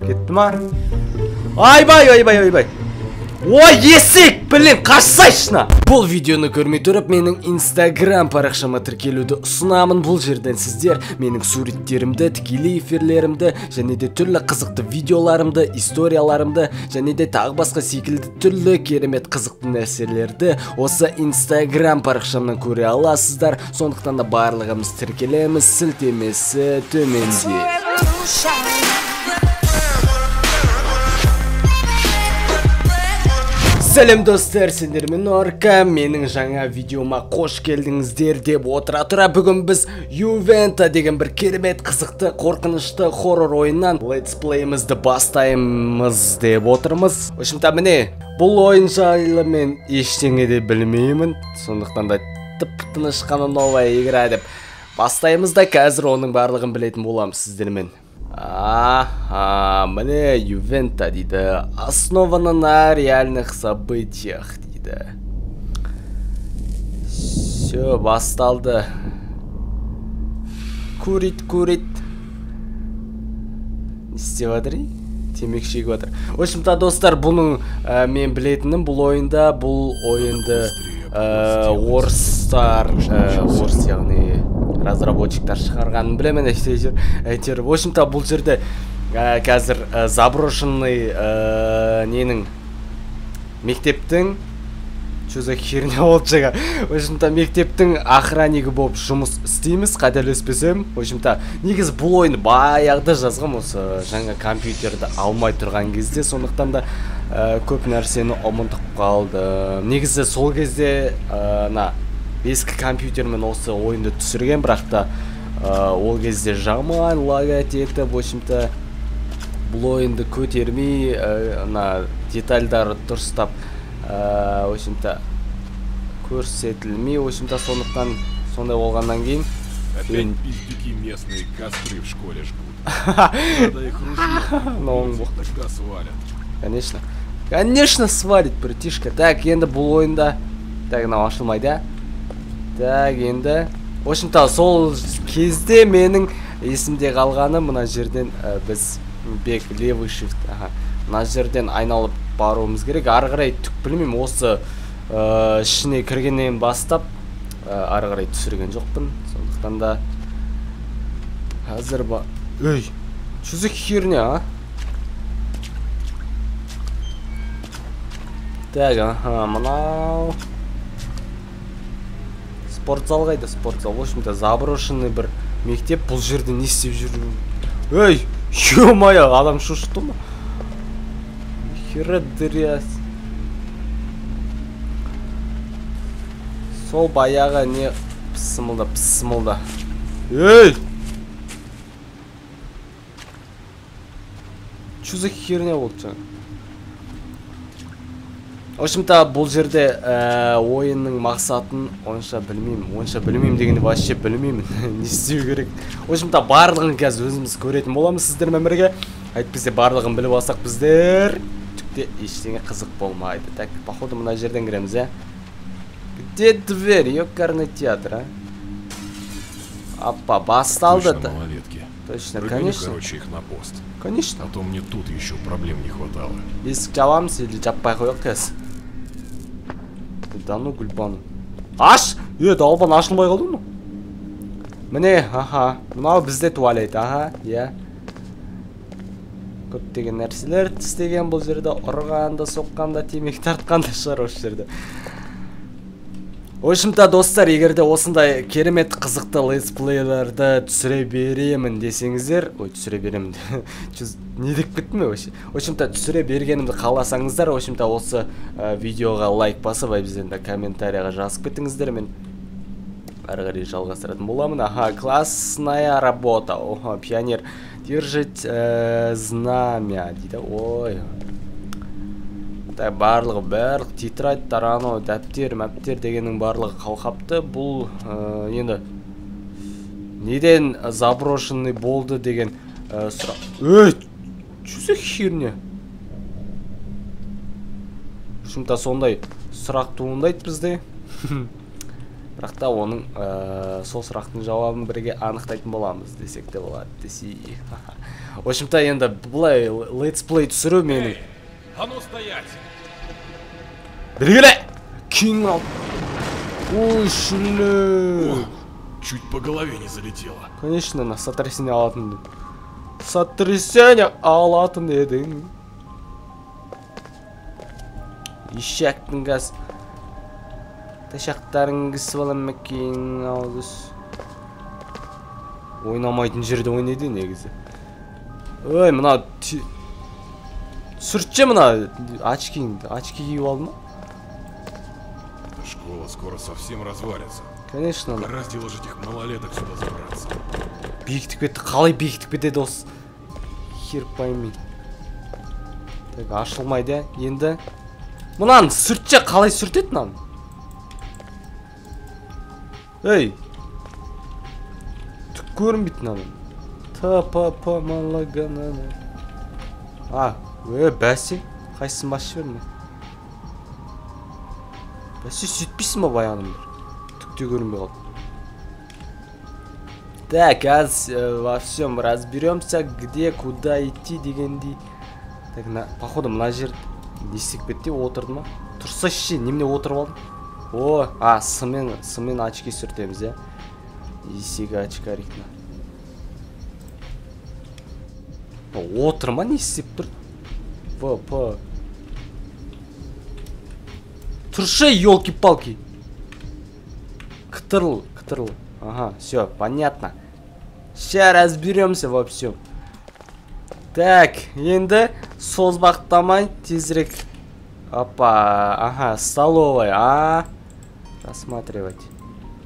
Кетті ма? Айбай. Ой, есек, блин, қашсайшына. Бұл видеоны көрмей тұрып, менің Instagram парақшама тіркелуді ұсынамын. Бұл жерден сіздер менің суреттерімді, тікелей эфирлерімді, және де түрлі қызықты видеоларымды, историяларымды, және де тағы басқа секілді түрлі керемет қызықты нәрселерді осы Instagram парақшамнан көре аласыздар. Сондықтан да барлығымыз тіркелеміз, сілтемесі төменде. Сәлем достар, сендермен Орка. Менің жаңа видеома қош келдіңіздер деп отыра тұра. Бүгін біз Ювента деген бір керемет қызықты қорқынышты хоррор ойыннан летсплейімізді бастаймыз деп отырмыз. Общем-то, міне, бұл ойын жайлы мен ештеңе де білмеймін. Сондықтан да тып-тыныш қана новая игра деп бастаймыз да қазір оның барлығын білетін боламыз сіздермен. Міне Ювента дейді. Основана на реальных событиях дейді. Все, басталды. Курит. Не істеп жатыр? Темекі шегіп жатыр. В общем-то, достар, бұның мен білетінім, бұл ойында, бұл ойынды орыстар, орыс яғни разработчиктар шығарғанын білемін. Әйтеуір, в общем-то, бұл жерде қазір заброшенный ненің мектептің чөзі херня болды жаңа. В общем-то, мектептің охраннигі болып жұмыс істейміз, қателеспесем. В общем-то, негіз бұл ойын баяғыда жазғам, осы жаңа компьютерді алмай тұрған кезде, сондықтан да көп нәрсені ұмытып қалды. Негізі сол кезде ескі компьютермен осы ойынды түсірген, бірақ та ол кезде жаман лагать етіп, в общем-то, бұл ойынды көтермей, детальдары дұрыстап, в общем-то, көрсетілмей, в общем-то, сондықтан сондай болғаннан кейін. Опять пиздюки местные костры в школе жгут. Надо их ружьем, тогда свалят. Конечно свалит, братишка. Так, енді бұл ойында, так, ашылмайды. Так, енді, в общем-то, сол кезде менің есімде қалғаны, мына жерден біз бек левый shift, мына жерден айналып баруымыз керек. Ары қарай түк білмеймін, осы ішіне кіргеннен бастап ары қарай түсірген жоқпын. Сондықтан да қазір Эй, что за херня, Так, мынау спортзал қайда, спортзал. В общем-то, заброшенный бір мектеп. Бұл жерде не істеп жүрмін? Эй, ё-моё, адам шошытты ма? Хера дыряс. Сол баяғы не пысымылда. Эй! Чё за херня болды жаңа? В общем-то, бұл жерде ойынның мақсатын онша білмеймін дегенде вообще білмеймін. Не істеу керек. В общем-то, барлығын қазір өзіміз көретін боламыз сіздермен бірге. Әйтпесе барлығын біліп алсақ біздер түкте ештеңе қызық болмайды. Так, походу мына жерден кіреміз, Где дверь? Ёкарный театр, Апа, басталды. Точно малолетки. Точно, Прогони, конечно. короче, их на пост. Конечно. А то мне тут еще проблем не хватало. Есік жабамыз, или жаппай қояқ кәз? Да ну гүлбану. Аш! Далбан ашылмай қалды ма? Міне, мынау бізде туалет, көптеген нәрселер істеген бұл жерде, ұрғанда, соққанда, темекі тартқанда шығар осы жерде. В общем-то, достар, егерде осындай керемет қызықты летсплейлерді түсіре беремін десеңіздер, түсіре беремін. Не деп кеттім вообще? В общем-то, түсіре бергенімді қаласаңыздар, в общем-то, осы видеоға лайк басып, бізден комментарияға жазып кеттіңіздер, мен ары қарай жалғастыратын боламын. Классная работа. Пионер. Держать знамя дейді. Ой. Барлығы тетрадь, тарано, дәптер, мәптер дегеннің барлығы қалқапты. Бұл енді неден заброшенный болды деген сұрақ. Что за херня? Шымта сондай сұрақ туындайды бізде. Бірақ та оның сол сұрақтың жауабын бірге анықтайтын боламыз десек те болады. В общем-то, енді бұлай летсплей түсіру менің. А ну стоять! Білгіле! Кейін ал. Ой, шүлі. Чуть по голове не залетело. Конечно, на сотрясение алатын. Сотрясение алатын едің. Ишектің газ. Ташақтарың кісі балам мәкең ауыз. Ойнамайтын жерде ойнайды негізі. Ой, мына сүртші мына очкиңді. Очки киіп алды ма? Эта школа скоро совсем развалится. Конечно. Угораздило же этих малолеток сюда забраться. Биіктік кетті. Қалай биіктік кетеді осы? Хер пойми. Так, ашылмайды. Енді мынаны сүртші қалай сүртеді мынаны? Ей! Түк көрінбейді мынаны. Та-па-па малагананы. Бәсе? Қайсысын басшы берме? Бәсе сөйтпейсің ба баяғынымдар? Түк те көрінбей қалды. Так, во всем разберемся, где, куда идти дегендей. Так, походу мына жер нестек бетте отырды ма? Тұрса ше, немене отырып алдым? Сыммен очки сүртеміз, я? Есегі очкарикна. Отыр ма, не істеп тұр? Тұршы, елки-палки. Кытырыл. Ага, все, понятно. Сейчас разберемся во всем. Так, енді созбақтамай тезірек. Опа, ага, столовая, рассматривать.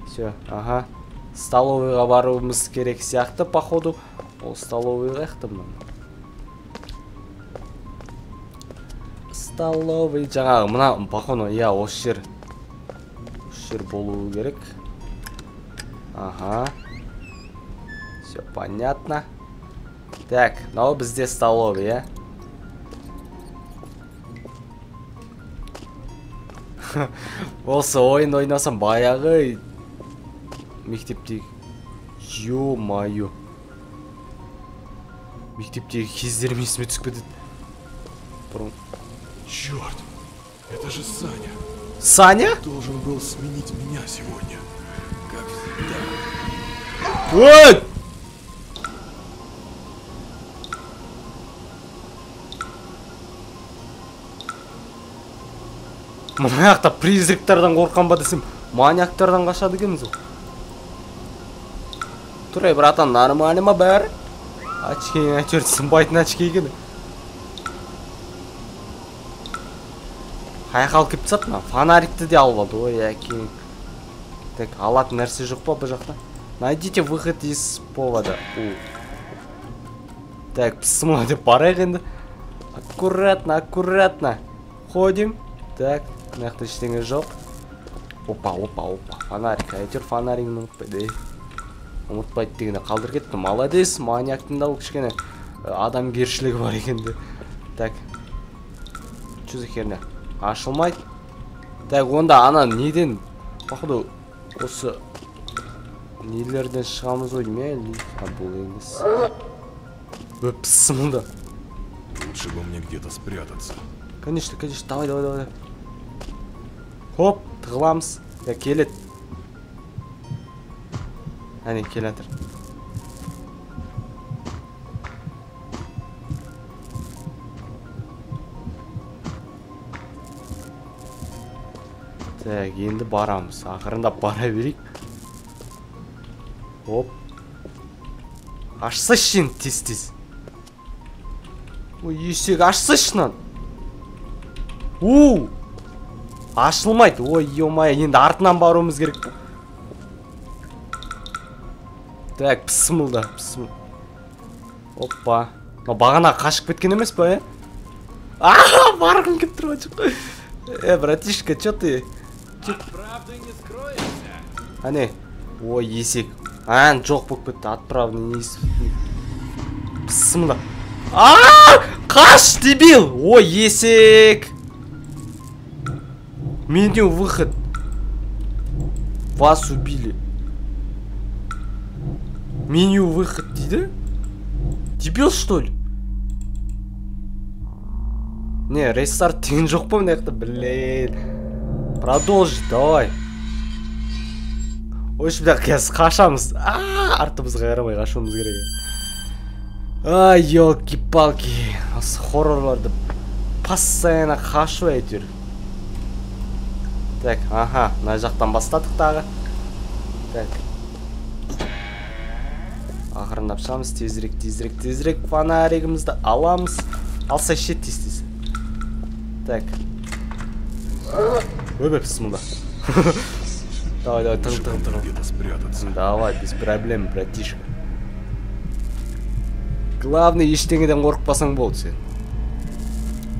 Все, ага. Столовыйға баруымыз керек сияқты, походу. Ол столовыйға яқтым. Столовый жаңағы, мына, походу, осы жер болуы керек. Ага. Все понятно. Так, ну бізде столовый, Осы ойын ойнасам баяғы мектептегі. Ё-майо. Мектептегі кездерім есіме түсіп кетеді. Черт, это же Саня. Саня? Должен был сменить меня сегодня. Как всегда. Ой! Мына жақта призрактардан қорқан ба десем, маньяктардан қашады екенбіз ғой. Тұрай, братан, нормально ма бәрі? Очкең әйтеуір сынбайтын очке екен. Қаяқ алып кеп тастады ма? Фонарикті де алып алды. Ой, әкең. Так, алатын нәрсе жоқ па бұл жақта? Найдите выход из повода. Так, пысымла деп барайық енді. Аккуратно. Ходим. Так, мынақта ештеңе жоқ. Опа. Фонарик. Әйтеуір фонаригін ұмытпайды. Ұмытпайды дегенде қалдыр кетті. Молодец, маньяктың да кішкене адамгершілігі бар екенде. Так. Что за херня? Ашылмайды. Так, онда ана неден, походу, осы нелерден шығамыз ғой деймін, бұл емес. Пысымылда. Лучше бы мне где-то спрятаться. Конечно, давай. Хоп, тығыламыз. Я келет. Әне, келетір. Так, енді барамыз. Ақырында бара берейік. Хоп. Ашса шын, тез. Ой, есек ашса шынан. Ашылмайды. Ой, ё-май, енді артынан баруымыз керек. Так, пысымылда. Опа. Бағана қашып кеткен емес па, барғым кеп тұрған жоқ. Братишка, чё ты? Правда не скроешься? Ане. Ой, есек. Жоқ болып кетті. Отправный не пысымылда. Қаш, дебил! Ой, есек! Меню выход. Вас убили. Меню выход дейді? Дебил, что ли? Не, рестарт деген жоқ па мына жақта, блин. Продолжи, давай. В общем, қазір қашамыз. Артымызға қарамай қашуымыз керек. Ай, елки-палки. Осы хоррорларды постоянно қашу әйтеуір. Так, аха, мына жақтан бастадық тағы. Так. Ақырындап шығамыз, тезірек фонаригімізді аламыз. Алса шет тез. Так. Ой, бісмілда. Давай, тың. Давай, без проблем, братишка. Главное, ештеңеден қорықпасаң болды сен.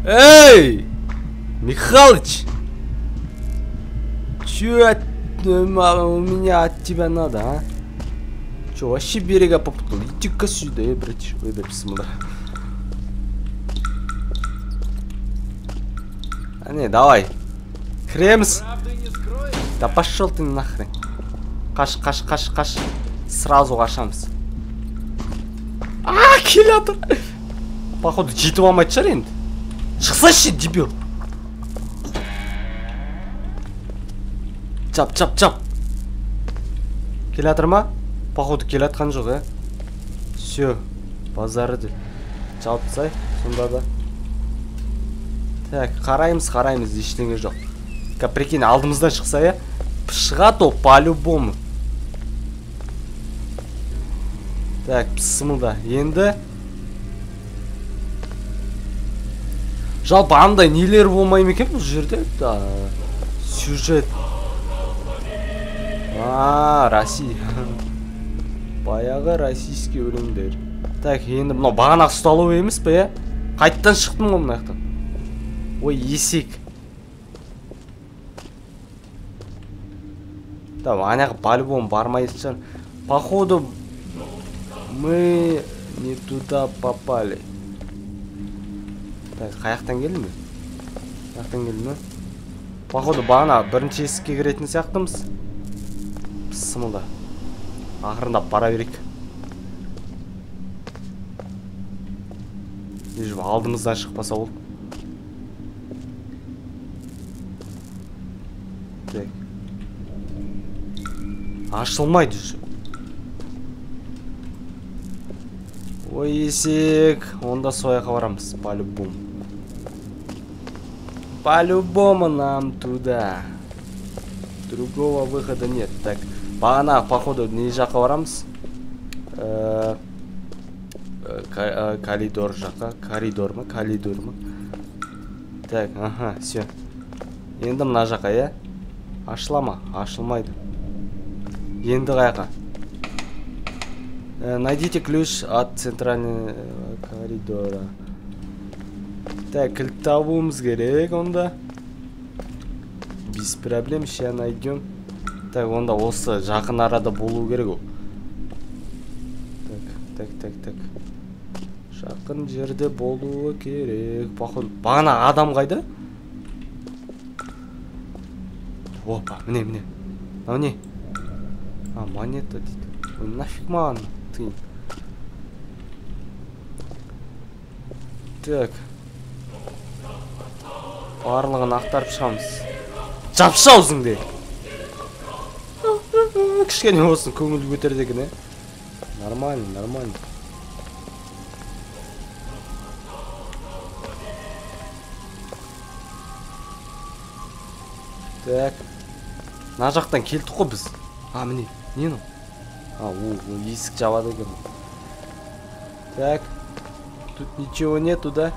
Эй! Михалыч! Чё у меня от тебя надо, а? Чё, вообще берега попутал? Иди-ка сюда, братишка. Ой, бісмілда. Не, давай. Кремс. Да пошел ты нахрен. Қаш. Сразу қашамыз. Келатыр. Походу, жетіп алмайды шығар енді. Шықсашы, дебил. Чап. Келатыр ма? Походу, келатқан жоқ, ә? Все, базары деп. Чалып тасай, сонда да. Так, қараймыз, ештеңе жоқ. Прикинь, алдымыздан шықса, я? Шығады ол по-любому. Так, пысымылда. Енді жалпы андай нелер болмай ма екен бұл жерде? Да, сюжет. Россия. Баяғы российский өлеңдер. Так, енді мынау бағанақ столовый емес пе, я? Қайттан шықтым ғой мына жақтан. Ой, есек. Да, аняғы по-любому бармайды шығар. Походу, мы не туда попали. Так, қаяқтан келді ме? Походу, бағана бірінші есікке кіретін сияқтымыз. Пысымылда. Ақырындап бара берейік. Алдымыздан шықпаса болды. Так. Ашылмайды же. Ой, есек. Онда сояққа барамыз. По-любому нам туда. Другого выхода нет. Так, бағана, походу, не жаққа барамыз. Коридор жаққа. Коридор ма? Так, ага, все. Енді мына жаққа, я? Ашыла ма? Ашылмайды. Енді қайқа. Найдите ключ от центрального коридора. Так, кілт табуымыз керек онда. Без проблем, сейчас найдем. Так, онда осы жақын арада болу керек ол. Так. Жақын жерде болуы керек. Походу, бағана адам қайда? Опа, міне. Мынау не? Монета дейді. Ой, нафиг маған тыйын. Так. Барлығын ақтарып шығамыз. Жапшы аузыңды. Кішкене болсын, көңіл көтерді екен, Нормально. Так. Мына жақтан келдік қой біз. Міне, не ну? Есік жабады екен. Так. Тут ничего нету, да?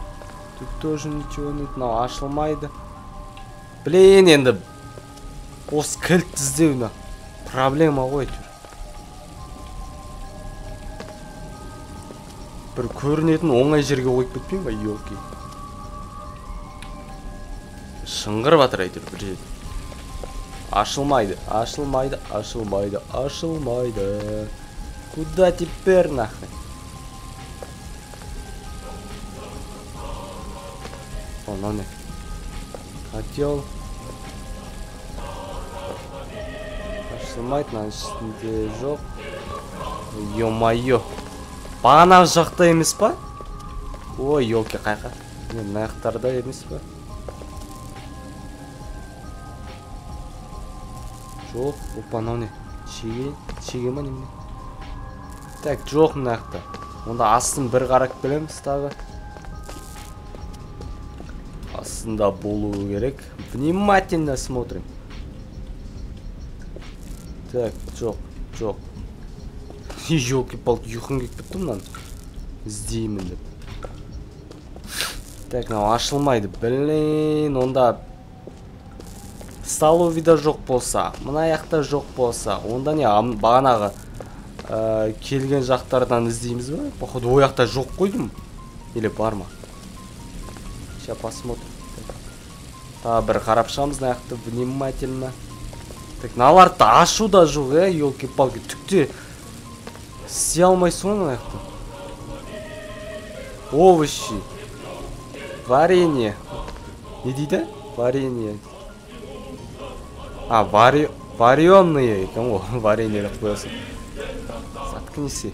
Тут тоже ничего нет. Мынау ашылмайды. Блин, енді осы кілт іздеу проблема ғой. Бір көрінетін оңай жерге қойып кетпейін ба, елки? Шыңғырып атыр әйтеуір бір жерде. Ашылмайды. Куда теперь нахрен? Он не. Хотел. Ашылмайды, значит, жоқ. Ё-моё. Бағанағы жақта емес па? Ой, елки қайқа. Мына жақтарда емес па? Жоқ, опа, мынау не? Шеге ма неме? Так, жоқ мына жақта. Онда астын бір қарап келеміз тағы. Астында болуы керек. Внимательно смотрим. Так, жоқ. Елки-палки, ұйқым келіп кетті мынаны. Іздеймін деп. Так, мынау ашылмайды. Блин, онда столовыйда жоқ болса, мына жақта жоқ болса, онда не бағанағы келген жақтардан іздейміз бе? Походу, о жақта жоқ қойдым. Или бар ма? Сейчас посмотрим. Тағы бір қарап шығамыз мына жақта внимательно. Так, мыналарды ашу да жоқ, елки-палки. Түкте істей алмайсың ғой мына жақта. Овощи. Варенье. Не дейді? Варенье. Вареные екен ғой. Варенье деп қоясың. Заткнись.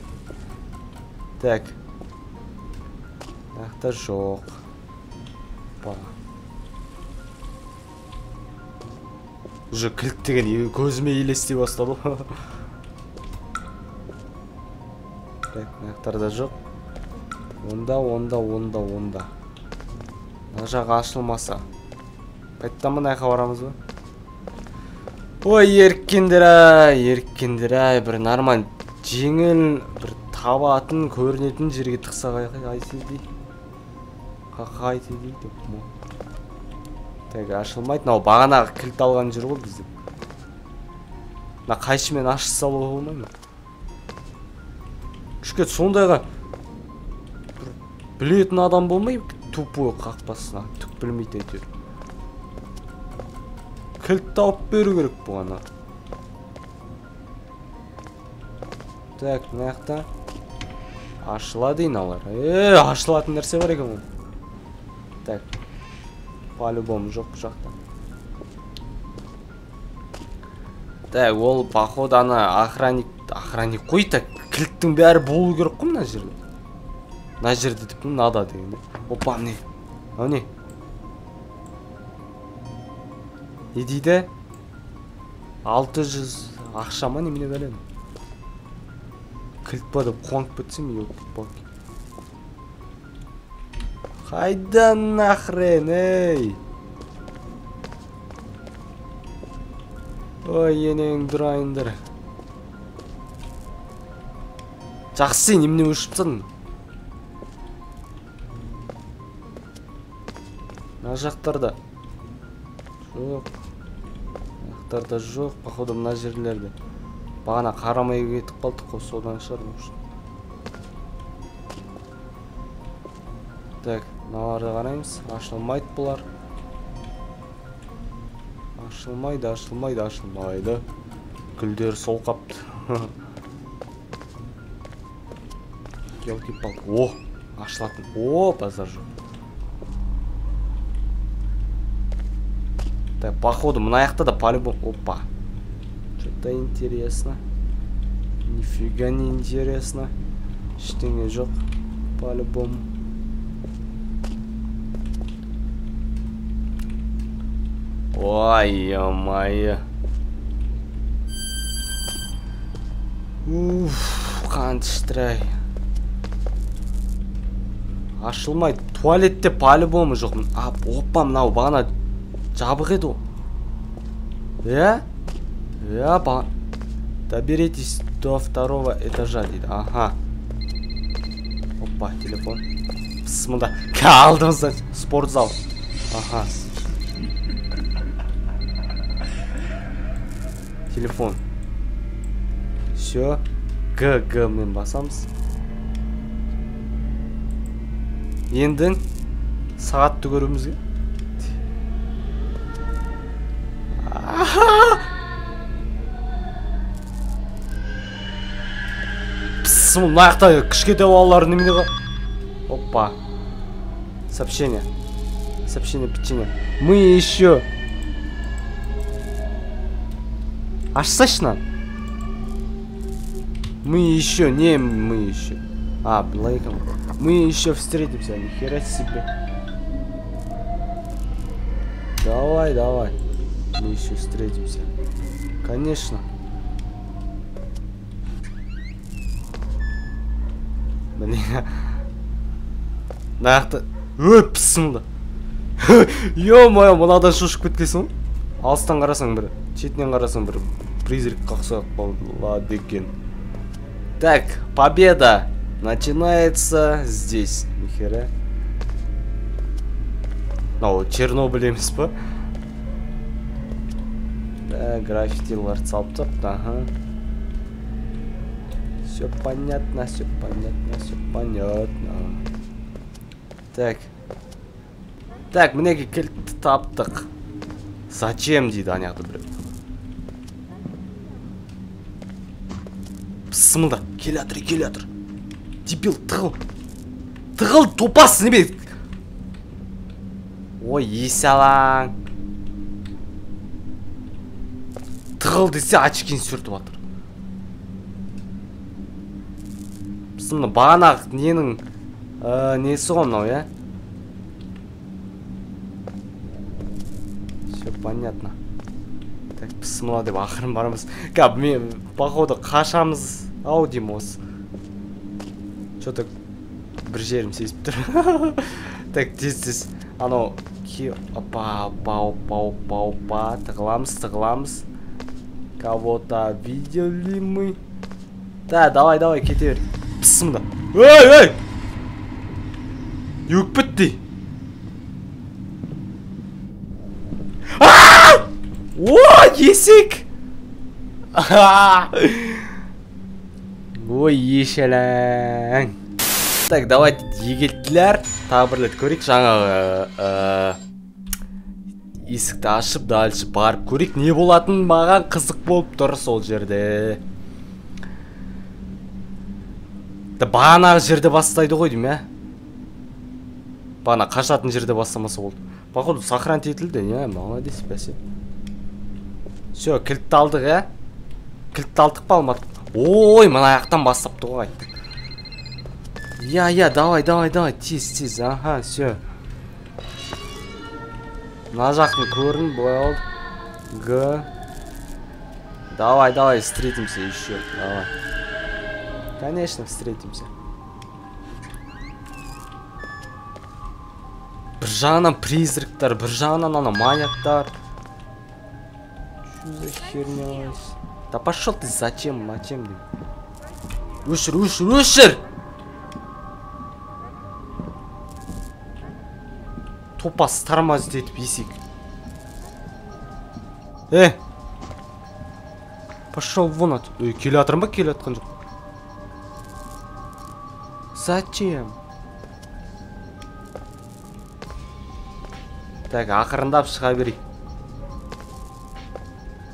Так. Мына жоқ. Уже кілт деген көзіме елестей бастады. Так, мына жоқ. Онда. Мына жағы ашылмаса. Қайттан мына жаққа барамыз ба? Ой, еріккендер ай, бір нормаль жеңіл, бір табатын, көрінетін жерге тықса қайсы дейді. Қайсы дейді. Так, ашылмайды. Нау бағанағы кілт алған жер ғой біздің. Мына қайшымен ашып салуға болмай ма? Күшкет сондайға білетін адам болмай, тупой қақпасына түк білмейді әйтеуір. Кілт тауып беру керек бұғана. Так, мына жақта ашылады иналар. Ашылатын нәрсе бар екен ол. Так, по-любому жоқ бұл жақта. Так, ол походу ана охранник қой, так кілттің бәрі болу керек қой мына жерде. Мына жерде деп мынада деген. Опа, не? Ау не? Не дейді? 600 ақша ма немене бәлем? Кілт ба деп қуанып кетсем, елки-палки. Қайдан нахрен, ей? Ой, енең дұрайындар. Жақсы, немене өшіпсің? Мына жақтарда жоқ. Жақтарда жоқ, походу мына жерлерде. Бағана қарамай кетіп қалдық қой, содан шығар может. Так, мыналарды қараймыз. Ашылмайды бұлар. Ашылмайды. Гүлдер сол қапты. Елки-палки. О, ашылатын. О, базар жоқ. Так, походу, мына жақта да по-любому. Опа. Что-то интересно. Нифига не интересно. Ештеңе жоқ. По-любому. Ой, ё-моё. Қаншытрай. Ашылмайды. Туалетте по-любому жоқ. Опа, мынау бағана жабық еді ғой. Доберитесь до 2-го этажа дейді. Ага. Опа, телефон. Мында алдымыздан спортзал. Ага. Телефон. Все. Г мен басамыз. Енді сағатты көруімізге. Мына жақта кішкентай балалар немене ға? Опа. Сообщение. Печенье. Мы еще. Ашсайшы. Мы еще. А, былай екен. Мы еще встретимся, нихера себе. Давай, давай. Мы еще встретимся. Конечно. Блин. Нақты. Өпсіңді. Ё-моё, мынадан шошып кеткесің. Алыстан қарасаң бір, шетінен қарасаң бір призрак қақсақ болады екен. Так, победа начинается здесь. Нихера. Ну, Чернобыль емес па? Да, граффитилар салып тапты, ага. Все понятно, все понятно, все понятно. Так. Так, мінеге кілтті таптық. Зачем дейді аяқты біреу. Пысымылда. Келатыр. Дебил, тығыл. Тығыл, топас, неме? Ой, есалаң. Тығыл десе очкин сүртіп атыр. Пысымда бағанақ ненің несі ғой мынау, я? Все понятно. Так, пысымыла деп ақырын барамыз. Кап, мен, походу, қашамыз ау деймін осы. Что-то бір жерім сезіп тұр. Так, тез. Анау, опа, тығыламыз. Кого-то видели мы? Да, давай, кете бер. Пысымда. Эй! Өкпітті. О, есек! Ой, ешеләң. Так, давайте егеттілер. Тағы бірлет көрейік. Жаңағы есікті ашып, дальше барып көрейік. Не болатын маған қызық болып тұр сол жерде. Бағанағы жерде бастайды ғой дейм, ә? Бағана қашатын жерде бастамаса болды. Походу, сохранить етілді, не? Молодец, бәсе. Все, кілтті алдық, ә? Кілтті алдық па алмадық? Ой, мына аяқтан бастапты ғой айттық. Я, давай, тез, ага, все. Мына жақтың көрін, былай алды. Г. Давай, встретимся еще, давай. Конечно, встретимся. Бір жағынан призрактар, бір жағынан ана маньяктар. Что за херня? Да пошел ты, зачем? Өшір! Топас тормоз етіп есек. Пошел вон от. Келе атырым ба? Келе атқан жоқ. Зачем? Так, ақырындап шыға берейік.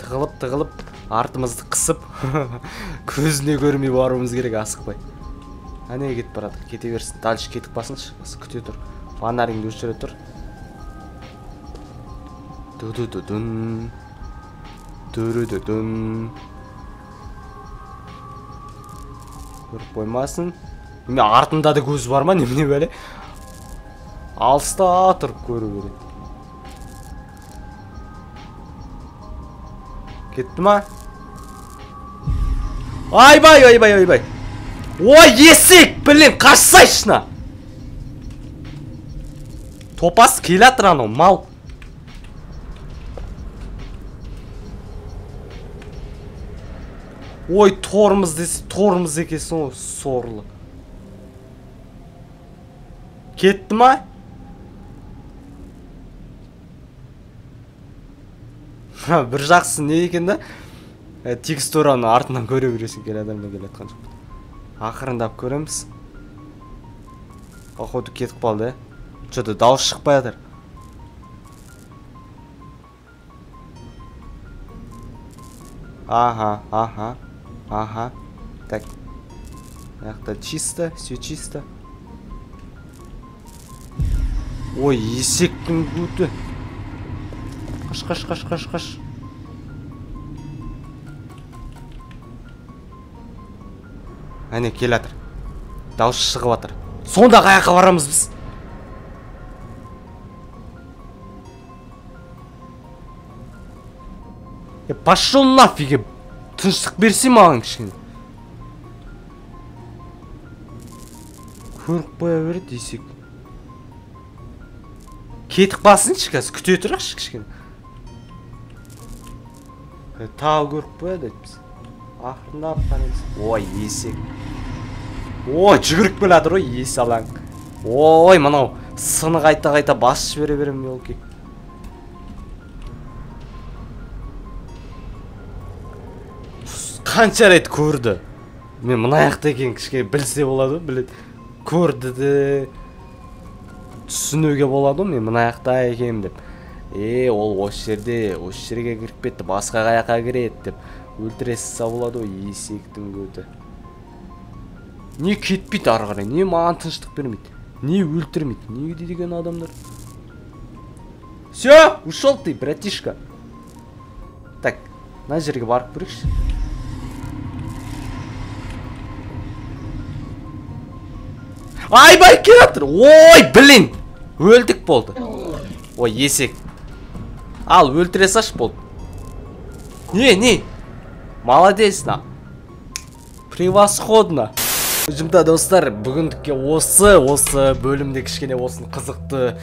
Тығылып, артымызды қысып, көзіне көрмей баруымыз керек, асықпай. Әне кетіп барады, кете берсін. Дальше кетіп басыншы, күте тұр. Фонаріңді өшіре тұр. Ду-ду-ду-дун. Көріп қоймасын. Мен артында да көз бар ма, немене бәле? Алыста тұрып көру керек. Кетті ма? Айбай! Ой, есек! Білем, қашсайшына! Топас келатыр анау, мал. Ой, торымыз десе, торымыз екесің ғой, сорлы. Кетті ма? Бір жақсы не екен да? Текстураны артынан көре бересің, кел адамда келетқан жоқ. Ақырындап көреміз. Походу кетіп қалды, Что-то дауыс шықпай жатыр. Ага. Так. Это чисто, все чисто. Ой, есектің көті. Қаш. Әне, кел атыр. Дауыс шығып жатыр. Сонда қаяққа барамыз біз? Пошел нафиг, тыныштық берсе маған кішкене. Көріп қоя береді десек. Кетіп басыншы қазір, күте тұрақшы кішкене. Тағы көріп қояды біз. Ақырындап қараймыз. Ой, есек. Ой, жүгіріп келатыр ғой, ес алаң. Ой, мынау сыны қайта басшы бере берем елки. Қанша рет көрді. Мен мына аяқта екен кішкене білсе болады, біледі. Көрді де түсінуге болады, мен мына аяқта екенмін деп. Ол осы жерге кіріп кетті, басқа қаяққа кіреді деп өлтіресе болады ғой, есектің көті. Не кетпейді ары қарай, не маған тыныштық бермейді, не өлтірмейді, неге деген адамдар. Все, ушел ты, братишка. Так, мына жерге барып көрейікші. Айбай келатыр. Ой, блин. Өлдік болды. Ой, есек. Ал, өлтіре саш болды. Не. Молодец, на. Превосходно. Жұмда достар, бүгіндікке осы бөлімде кішкене осын қызықты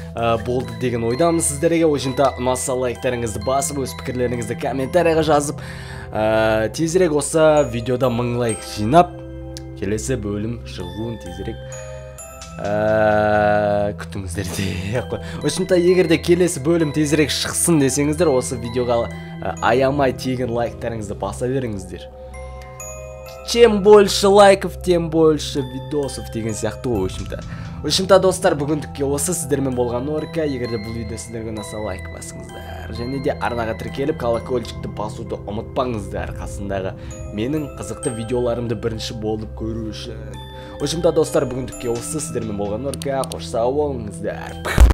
болды деген ойдамын сіздерге. Ойжымда ұнаса лайктарыңызды басып, өз пікірлеріңізді комментарияға жазып, тезірек осы видеода 1000 лайк жинап, келесі бөлім шығуын тезірек күтіңіздер де. Ойшымда егерде келесі бөлім тезірек шықсын десеңіздер, осы видеоға аямай тегін лайктарыңызды баса беріңіздер. Чем больше лайков, тем больше видосов деген сияқты ғой ойшымда. Ойшымда достар, бүгіндікке осы сіздермен болған Норка. Егерде бұл видео сіздерге ұнаса лайк басыңыздар. Және де арнаға тіркеліп колокольчикті басуды ұмытпаңыздар, қасындағы менің қызықты видеоларымды бірінші болып көру үшін. Ойшымда достар, бүгіндікке осы сіздермен болған Норка. Қош сау болыңыздар.